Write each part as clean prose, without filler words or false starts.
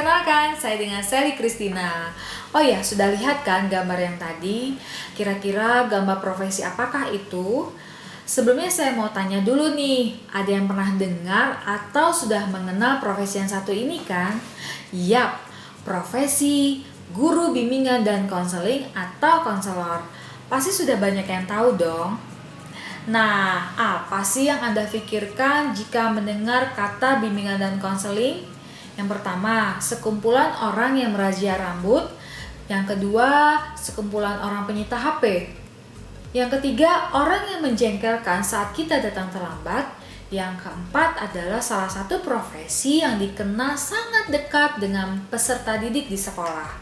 perkenalkan, saya dengan Sally Christina. Oh ya, sudah lihat kan gambar yang tadi? Kira-kira gambar profesi apakah itu? Sebelumnya saya mau tanya dulu nih, ada yang pernah dengar atau sudah mengenal profesi yang satu ini kan? Yap, profesi guru bimbingan dan konseling atau konselor. Pasti sudah banyak yang tahu dong. Nah, apa sih yang Anda pikirkan jika mendengar kata bimbingan dan konseling? Yang pertama, sekumpulan orang yang merazia rambut. Yang kedua, sekumpulan orang penyita HP. Yang ketiga, orang yang menjengkelkan saat kita datang terlambat. Yang keempat adalah salah satu profesi yang dikenal sangat dekat dengan peserta didik di sekolah.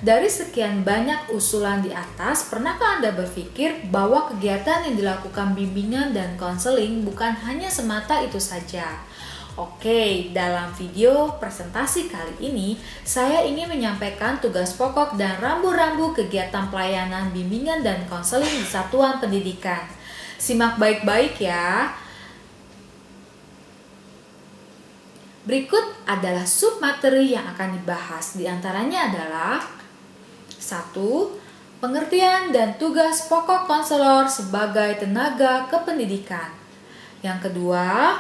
Dari sekian banyak usulan di atas, pernahkah Anda berpikir bahwa kegiatan yang dilakukan bimbingan dan konseling bukan hanya semata itu saja? Oke, dalam video presentasi kali ini, saya ingin menyampaikan tugas pokok dan rambu-rambu kegiatan pelayanan bimbingan dan konseling di satuan pendidikan. Simak baik-baik ya. Berikut adalah submateri yang akan dibahas. Di antaranya adalah 1. Pengertian dan tugas pokok konselor sebagai tenaga kependidikan. Yang kedua,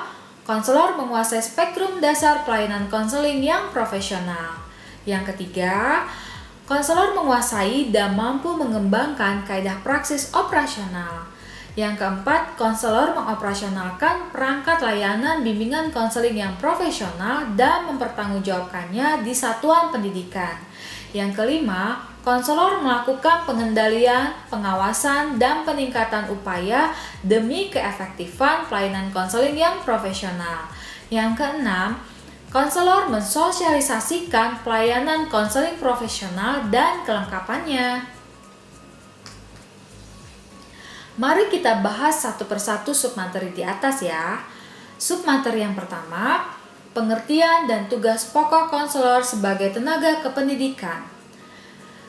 konselor menguasai spektrum dasar pelayanan konseling yang profesional. Yang ketiga, konselor menguasai dan mampu mengembangkan kaidah praksis operasional. Yang keempat, konselor mengoperasionalkan perangkat layanan bimbingan konseling yang profesional dan mempertanggungjawabkannya di satuan pendidikan. Yang kelima, konselor melakukan pengendalian, pengawasan, dan peningkatan upaya demi keefektifan pelayanan konseling yang profesional. Yang keenam, konselor mensosialisasikan pelayanan konseling profesional dan kelengkapannya. Mari kita bahas satu persatu submateri di atas ya. Submateri yang pertama, pengertian dan tugas pokok konselor sebagai tenaga kependidikan.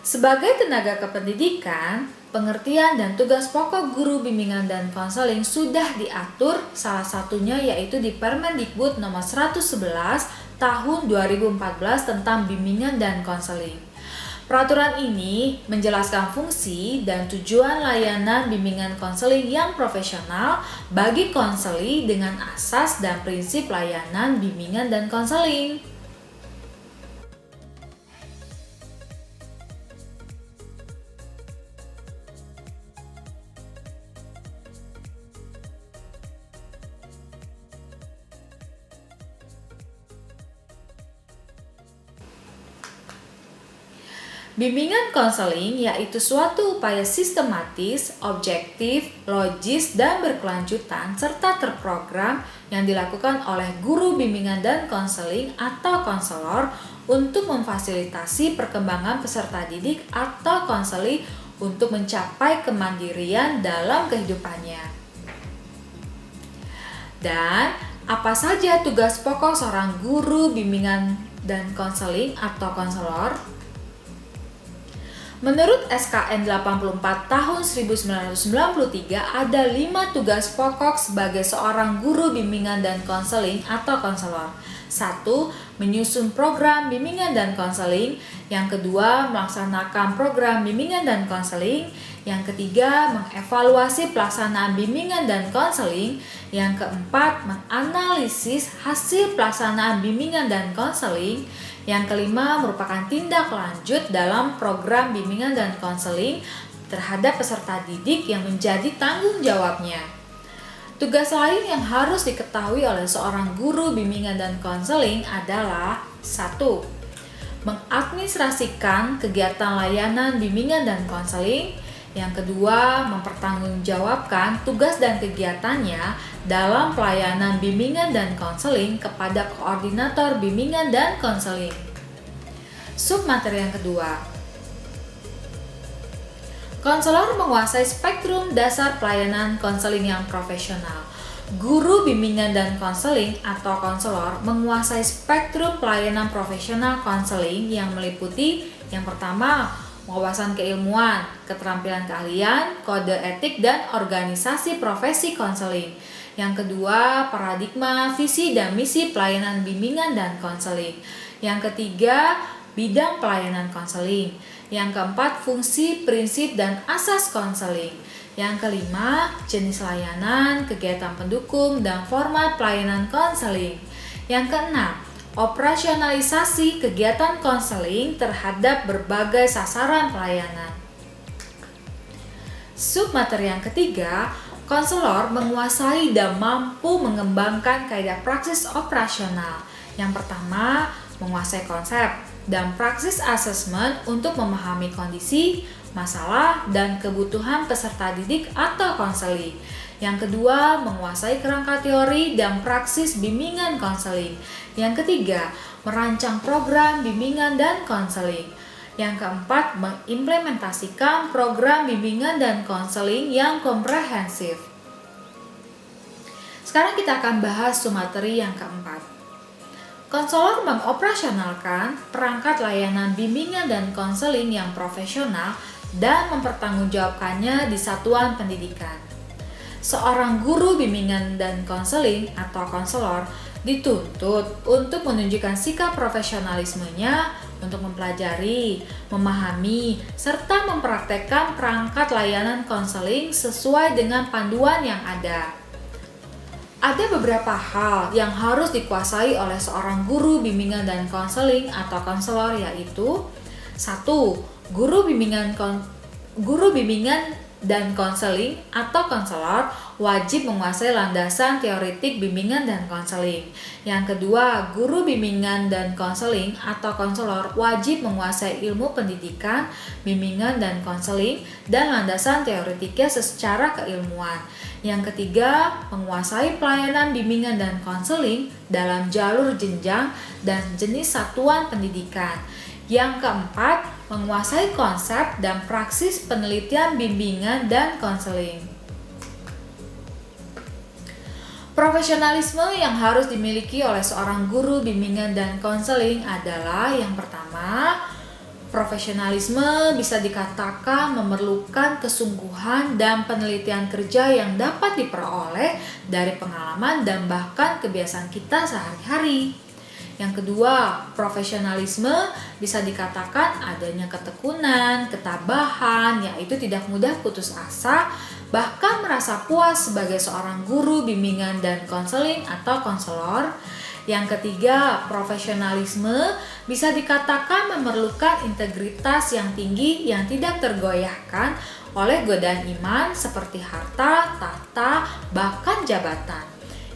Sebagai tenaga kependidikan, pengertian dan tugas pokok guru bimbingan dan konseling sudah diatur, salah satunya yaitu di Permendikbud nomor 111 tahun 2014 tentang bimbingan dan konseling. Peraturan ini menjelaskan fungsi dan tujuan layanan bimbingan konseling yang profesional bagi konseli dengan asas dan prinsip layanan bimbingan dan konseling. Bimbingan konseling yaitu suatu upaya sistematis, objektif, logis, dan berkelanjutan serta terprogram yang dilakukan oleh guru bimbingan dan konseling atau konselor untuk memfasilitasi perkembangan peserta didik atau konseli untuk mencapai kemandirian dalam kehidupannya. Dan apa saja tugas pokok seorang guru bimbingan dan konseling atau konselor? Menurut SKN 84 tahun 1993 ada 5 tugas pokok sebagai seorang guru bimbingan dan konseling atau konselor. 1. Menyusun program bimbingan dan konseling. Yang kedua, melaksanakan program bimbingan dan konseling. Yang ketiga, mengevaluasi pelaksanaan bimbingan dan konseling. Yang keempat, menganalisis hasil pelaksanaan bimbingan dan konseling. Yang kelima, merupakan tindak lanjut dalam program bimbingan dan konseling terhadap peserta didik yang menjadi tanggung jawabnya. Tugas lain yang harus diketahui oleh seorang guru bimbingan dan konseling adalah 1. Mengadministrasikan kegiatan layanan bimbingan dan konseling. Yang kedua, mempertanggungjawabkan tugas dan kegiatannya dalam pelayanan bimbingan dan konseling kepada koordinator bimbingan dan konseling. Submateri yang kedua, konselor menguasai spektrum dasar pelayanan konseling yang profesional. Guru bimbingan dan konseling atau konselor menguasai spektrum pelayanan profesional konseling yang meliputi yang pertama, wawasan keilmuan, keterampilan keahlian, kode etik, dan organisasi profesi konseling. Yang kedua, paradigma, visi, dan misi pelayanan bimbingan dan konseling. Yang ketiga, bidang pelayanan konseling. Yang keempat, fungsi, prinsip, dan asas konseling. Yang kelima, jenis layanan, kegiatan pendukung, dan format pelayanan konseling. Yang keenam, operasionalisasi kegiatan konseling terhadap berbagai sasaran pelayanan. Submateri yang ketiga, konselor menguasai dan mampu mengembangkan kaidah praksis operasional. Yang pertama, menguasai konsep dan praksis asesmen untuk memahami kondisi, masalah, dan kebutuhan peserta didik atau konseling. Yang kedua, menguasai kerangka teori dan praksis bimbingan konseling. Yang ketiga, merancang program bimbingan dan konseling. Yang keempat, mengimplementasikan program bimbingan dan konseling yang komprehensif. Sekarang kita akan bahas submateri yang keempat. Konselor mengoperasionalkan perangkat layanan bimbingan dan konseling yang profesional dan mempertanggungjawabkannya di satuan pendidikan. Seorang guru bimbingan dan konseling atau konselor dituntut untuk menunjukkan sikap profesionalismenya untuk mempelajari, memahami, serta mempraktekkan perangkat layanan konseling sesuai dengan panduan yang ada. Ada beberapa hal yang harus dikuasai oleh seorang guru bimbingan dan konseling atau konselor, yaitu 1. Guru bimbingan dan konseling atau konselor wajib menguasai landasan teoretik bimbingan dan konseling. Yang kedua, guru bimbingan dan konseling atau konselor wajib menguasai ilmu pendidikan, bimbingan dan konseling dan landasan teoretiknya secara keilmuan. Yang ketiga, menguasai pelayanan bimbingan dan konseling dalam jalur jenjang dan jenis satuan pendidikan. Yang keempat, menguasai konsep dan praksis penelitian bimbingan dan konseling. Profesionalisme yang harus dimiliki oleh seorang guru bimbingan dan konseling adalah yang pertama, profesionalisme bisa dikatakan memerlukan kesungguhan dan penelitian kerja yang dapat diperoleh dari pengalaman dan bahkan kebiasaan kita sehari-hari. Yang kedua, profesionalisme bisa dikatakan adanya ketekunan, ketabahan, yaitu tidak mudah putus asa, bahkan merasa puas sebagai seorang guru bimbingan dan konseling atau konselor. Yang ketiga, profesionalisme bisa dikatakan memerlukan integritas yang tinggi yang tidak tergoyahkan oleh godaan iman seperti harta, tahta, bahkan jabatan.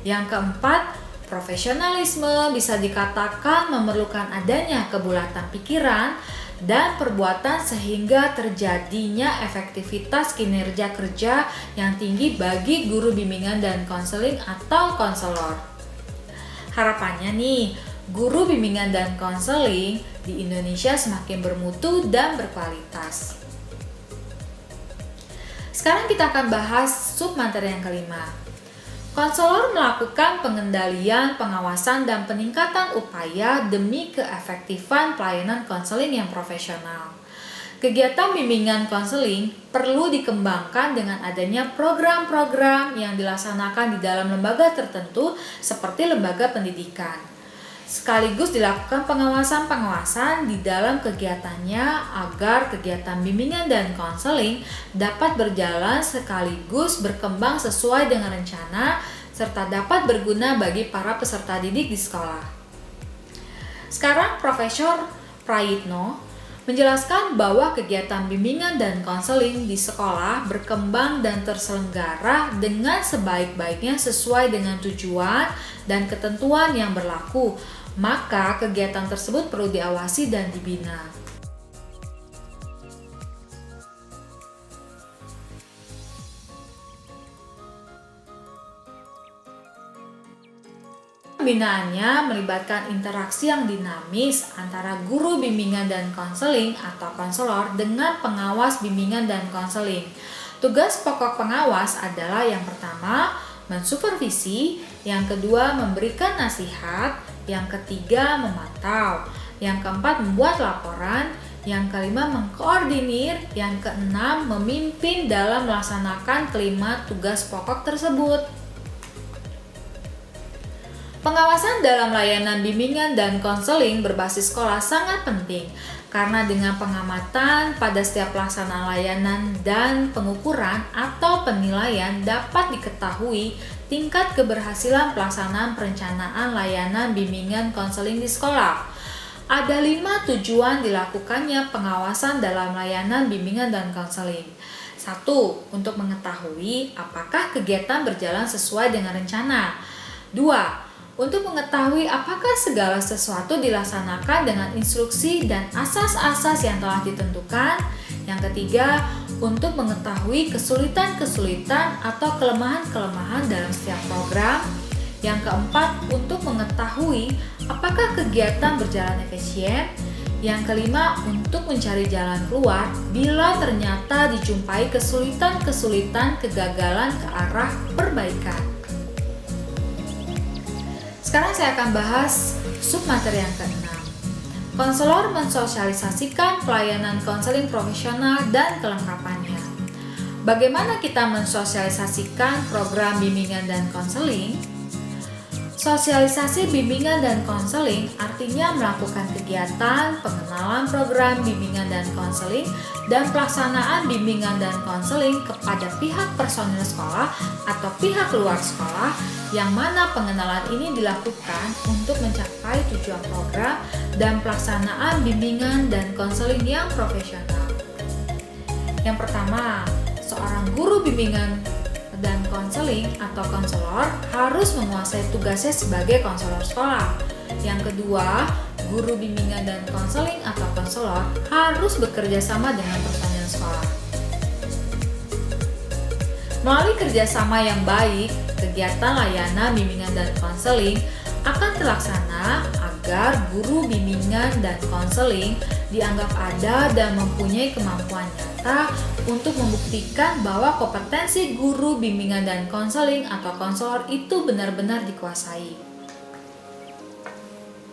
Yang keempat, profesionalisme bisa dikatakan memerlukan adanya kebulatan pikiran dan perbuatan sehingga terjadinya efektivitas kinerja kerja yang tinggi bagi guru bimbingan dan konseling atau konselor. Harapannya nih, guru bimbingan dan konseling di Indonesia semakin bermutu dan berkualitas. Sekarang kita akan bahas submateri yang kelima. Konselor melakukan pengendalian, pengawasan, dan peningkatan upaya demi keefektifan pelayanan konseling yang profesional. Kegiatan bimbingan konseling perlu dikembangkan dengan adanya program-program yang dilaksanakan di dalam lembaga tertentu seperti lembaga pendidikan. Sekaligus dilakukan pengawasan-pengawasan di dalam kegiatannya agar kegiatan bimbingan dan konseling dapat berjalan sekaligus berkembang sesuai dengan rencana serta dapat berguna bagi para peserta didik di sekolah. Sekarang Profesor Prayitno menjelaskan bahwa kegiatan bimbingan dan konseling di sekolah berkembang dan terselenggara dengan sebaik-baiknya sesuai dengan tujuan dan ketentuan yang berlaku. Maka kegiatan tersebut perlu diawasi dan dibina. Pembinaannya melibatkan interaksi yang dinamis antara guru bimbingan dan konseling atau konselor dengan pengawas bimbingan dan konseling. Tugas pokok pengawas adalah yang pertama, mensupervisi, yang kedua, memberikan nasihat, yang ketiga, memantau, yang keempat, membuat laporan, yang kelima, mengkoordinir, yang keenam, memimpin dalam melaksanakan kelima tugas pokok tersebut. Pengawasan dalam layanan bimbingan dan konseling berbasis sekolah sangat penting karena dengan pengamatan pada setiap pelaksanaan layanan dan pengukuran atau penilaian dapat diketahui tingkat keberhasilan pelaksanaan perencanaan layanan bimbingan konseling di sekolah. Ada 5 tujuan dilakukannya pengawasan dalam layanan bimbingan dan konseling. 1. Untuk mengetahui apakah kegiatan berjalan sesuai dengan rencana. 2. Untuk mengetahui apakah segala sesuatu dilaksanakan dengan instruksi dan asas-asas yang telah ditentukan. Yang ketiga, untuk mengetahui kesulitan-kesulitan atau kelemahan-kelemahan dalam setiap program. Yang keempat, untuk mengetahui apakah kegiatan berjalan efisien. Yang kelima, untuk mencari jalan keluar bila ternyata dijumpai kesulitan-kesulitan kegagalan ke arah perbaikan. Sekarang saya akan bahas submateri yang ke-6. Konselor mensosialisasikan pelayanan konseling profesional dan kelengkapannya. Bagaimana kita mensosialisasikan program bimbingan dan konseling? Sosialisasi bimbingan dan konseling artinya melakukan kegiatan pengenalan program bimbingan dan konseling dan pelaksanaan bimbingan dan konseling kepada pihak personil sekolah atau pihak luar sekolah, yang mana pengenalan ini dilakukan untuk mencapai tujuan program dan pelaksanaan bimbingan dan konseling yang profesional. Yang pertama, seorang guru bimbingan dan konseling atau konselor harus menguasai tugasnya sebagai konselor sekolah. Yang kedua, guru bimbingan dan konseling atau konselor harus bekerja sama dengan personil sekolah. Melalui kerjasama yang baik, kegiatan layanan bimbingan dan konseling akan terlaksana agar guru bimbingan dan konseling dianggap ada dan mempunyai kemampuan nyata untuk membuktikan bahwa kompetensi guru bimbingan dan konseling atau konselor itu benar-benar dikuasai.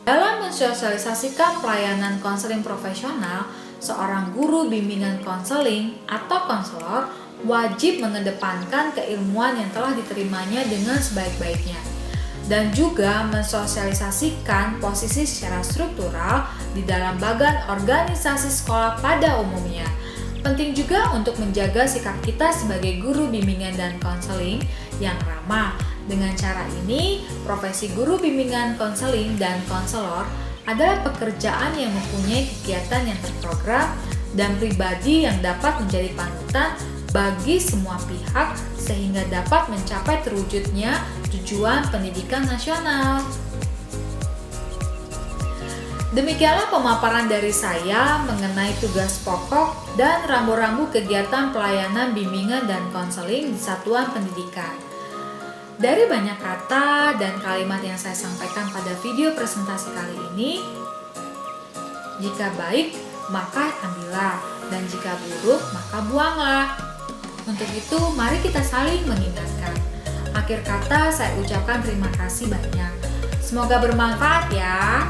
Dalam mensosialisasikan pelayanan konseling profesional, seorang guru bimbingan konseling atau konselor wajib mengedepankan keilmuan yang telah diterimanya dengan sebaik-baiknya dan juga mensosialisasikan posisi secara struktural di dalam bagan organisasi sekolah pada umumnya. Penting juga untuk menjaga sikap kita sebagai guru bimbingan dan konseling yang ramah. Dengan cara ini, profesi guru bimbingan konseling dan konselor adalah pekerjaan yang mempunyai kegiatan yang terprogram dan pribadi yang dapat menjadi panutan bagi semua pihak sehingga dapat mencapai terwujudnya tujuan pendidikan nasional. Demikianlah pemaparan dari saya mengenai tugas pokok dan rambu-rambu kegiatan pelayanan bimbingan dan konseling di satuan pendidikan. Dari banyak kata dan kalimat yang saya sampaikan pada video presentasi kali ini, jika baik maka ambillah, dan jika buruk maka buanglah. Untuk itu, mari kita saling mengingatkan. Akhir kata, saya ucapkan terima kasih banyak. Semoga bermanfaat ya.